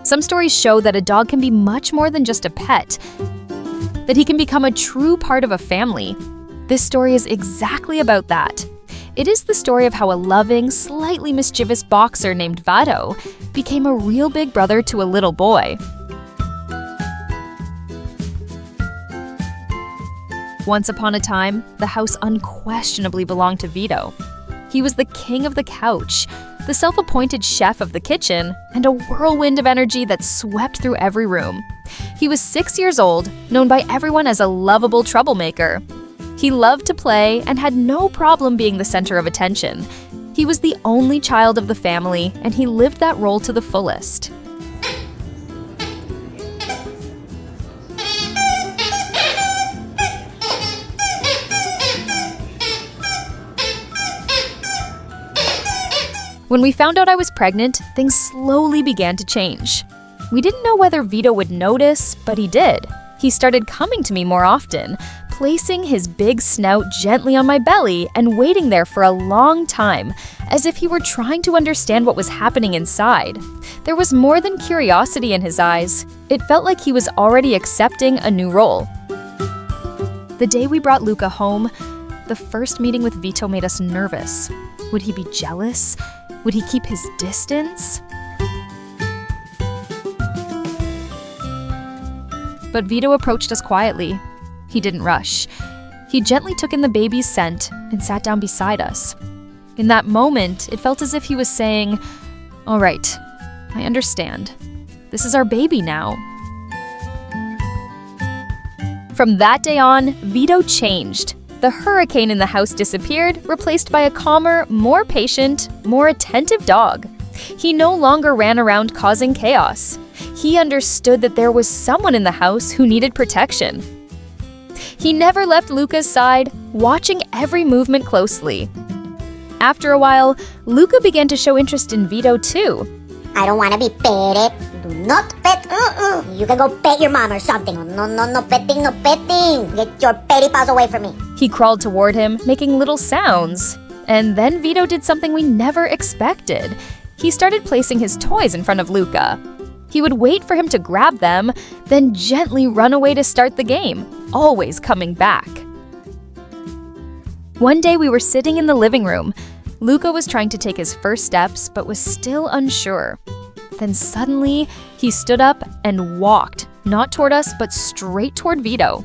Some stories show that a dog can be much more than just a pet, that he can become a true part of a family. This story is exactly about that. It is the story of how a loving, slightly mischievous boxer named Vito became a real big brother to a little boy. Once upon a time, the house unquestionably belonged to Vito. He was the king of the couch, the self-appointed chef of the kitchen, and a whirlwind of energy that swept through every room. He was 6 years old, known by everyone as a lovable troublemaker. He loved to play and had no problem being the center of attention. He was the only child of the family, and he lived that role to the fullest. When we found out I was pregnant, things slowly began to change. We didn't know whether Vito would notice, but he did. He started coming to me more often, placing his big snout gently on my belly and waiting there for a long time, as if he were trying to understand what was happening inside. There was more than curiosity in his eyes. It felt like he was already accepting a new role. The day we brought Luca home, the first meeting with Vito made us nervous. Would he be jealous? Would he keep his distance? But Vito approached us quietly. He didn't rush. He gently took in the baby's scent and sat down beside us. In that moment, it felt as if he was saying, "All right, I understand. This is our baby now." From that day on, Vito changed. The hurricane in the house disappeared, replaced by a calmer, more patient, more attentive dog. He no longer ran around causing chaos. He understood that there was someone in the house who needed protection. He never left Luca's side, watching every movement closely. After a while, Luca began to show interest in Vito too. I don't want to be petted. Do not pet. You can go pet your mom or something. No petting, no petting. Get your petty paws away from me. He crawled toward him, making little sounds. And then Vito did something we never expected. He started placing his toys in front of Luca. He would wait for him to grab them, then gently run away to start the game, always coming back. One day we were sitting in the living room. Luca was trying to take his first steps, but was still unsure. Then suddenly, he stood up and walked, not toward us, but straight toward Vito.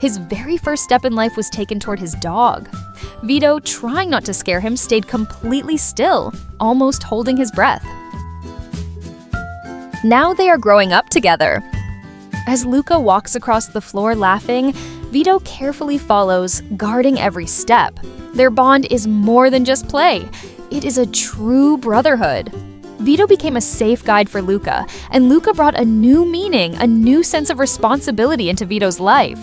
His very first step in life was taken toward his dog. Vito, trying not to scare him, stayed completely still, almost holding his breath. Now they are growing up together. As Luca walks across the floor laughing, Vito carefully follows, guarding every step. Their bond is more than just play. It is a true brotherhood. Vito became a safe guide for Luca, and Luca brought a new meaning, a new sense of responsibility into Vito's life.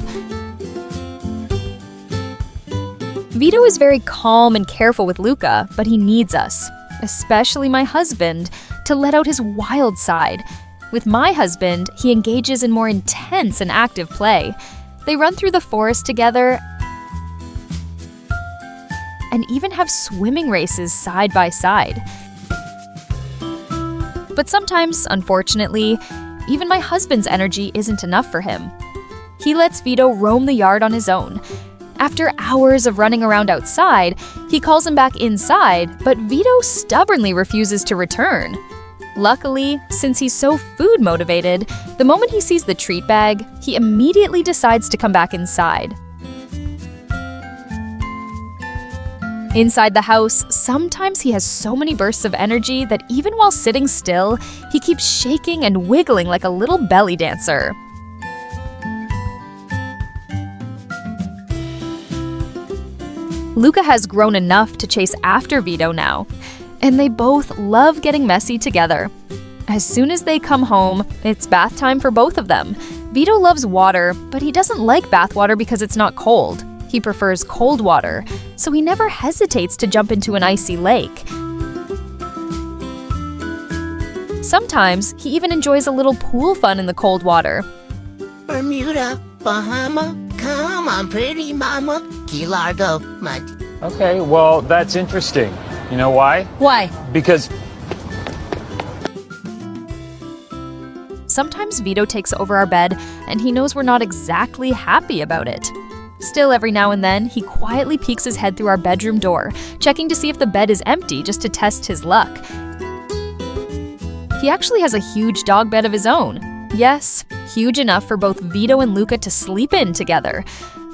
Vito is very calm and careful with Luca, but he needs us, especially my husband, to let out his wild side. With my husband, he engages in more intense and active play. They run through the forest together and even have swimming races side by side. But sometimes, unfortunately, even my husband's energy isn't enough for him. He lets Vito roam the yard on his own. After hours of running around outside, he calls him back inside, but Vito stubbornly refuses to return. Luckily, since he's so food motivated, the moment he sees the treat bag, he immediately decides to come back inside. Inside the house, sometimes he has so many bursts of energy that even while sitting still, he keeps shaking and wiggling like a little belly dancer. Luca has grown enough to chase after Vito now, and they both love getting messy together. As soon as they come home, it's bath time for both of them. Vito loves water, but he doesn't like bath water because it's not cold. He prefers cold water, so he never hesitates to jump into an icy lake. Sometimes, he even enjoys a little pool fun in the cold water. Bermuda, Bahama, Come on, pretty mama. Key Largo. Okay, well, that's interesting. You know why? Why? Because Sometimes Vito takes over our bed, and he knows we're not exactly happy about it. Still, every now and then, he quietly peeks his head through our bedroom door, checking to see if the bed is empty just to test his luck. He actually has a huge dog bed of his own. Yes, huge enough for both Vito and Luca to sleep in together.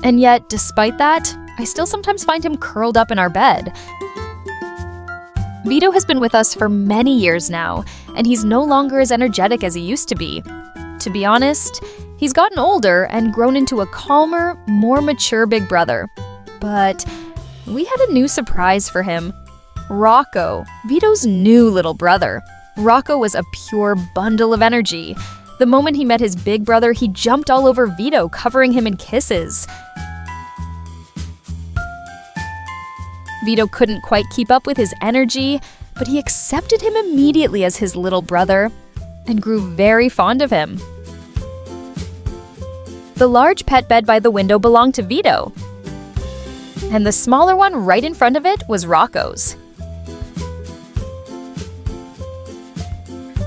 And yet, despite that, I still sometimes find him curled up in our bed. Vito has been with us for many years now, and he's no longer as energetic as he used to be. To be honest, he's gotten older and grown into a calmer, more mature big brother. But we had a new surprise for him. Rocco, Vito's new little brother. Rocco was a pure bundle of energy. The moment he met his big brother, he jumped all over Vito, covering him in kisses. Vito couldn't quite keep up with his energy, but he accepted him immediately as his little brother and grew very fond of him. The large pet bed by the window belonged to Vito, and the smaller one right in front of it was Rocco's.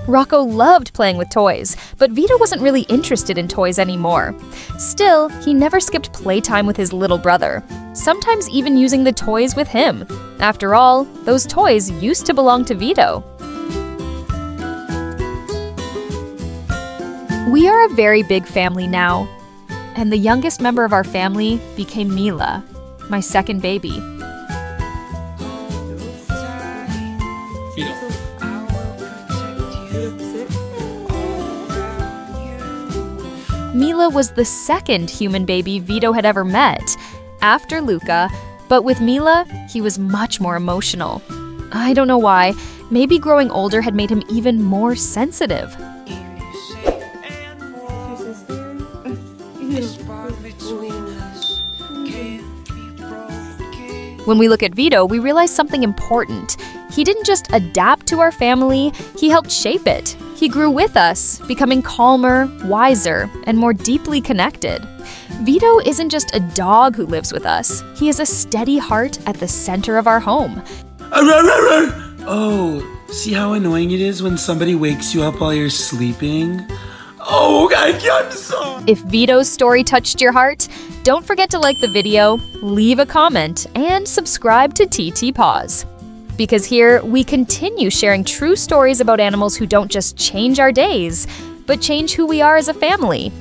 Rocco loved playing with toys, but Vito wasn't really interested in toys anymore. Still, he never skipped playtime with his little brother, sometimes even using the toys with him. After all, those toys used to belong to Vito. We are a very big family now, and the youngest member of our family became Mila, my second baby. Mila was the second human baby Vito had ever met, after Luca, but with Mila, he was much more emotional. I don't know why, maybe growing older had made him even more sensitive. When we look at Vito, we realize something important. He didn't just adapt to our family, he helped shape it. He grew with us, becoming calmer, wiser, and more deeply connected. Vito isn't just a dog who lives with us. He is a steady heart at the center of our home. Oh, see how annoying it is when somebody wakes you up while you're sleeping? Oh, I'm so... If Vito's story touched your heart, don't forget to like the video, leave a comment, and subscribe to TT Paws. Because here, we continue sharing true stories about animals who don't just change our days, but change who we are as a family.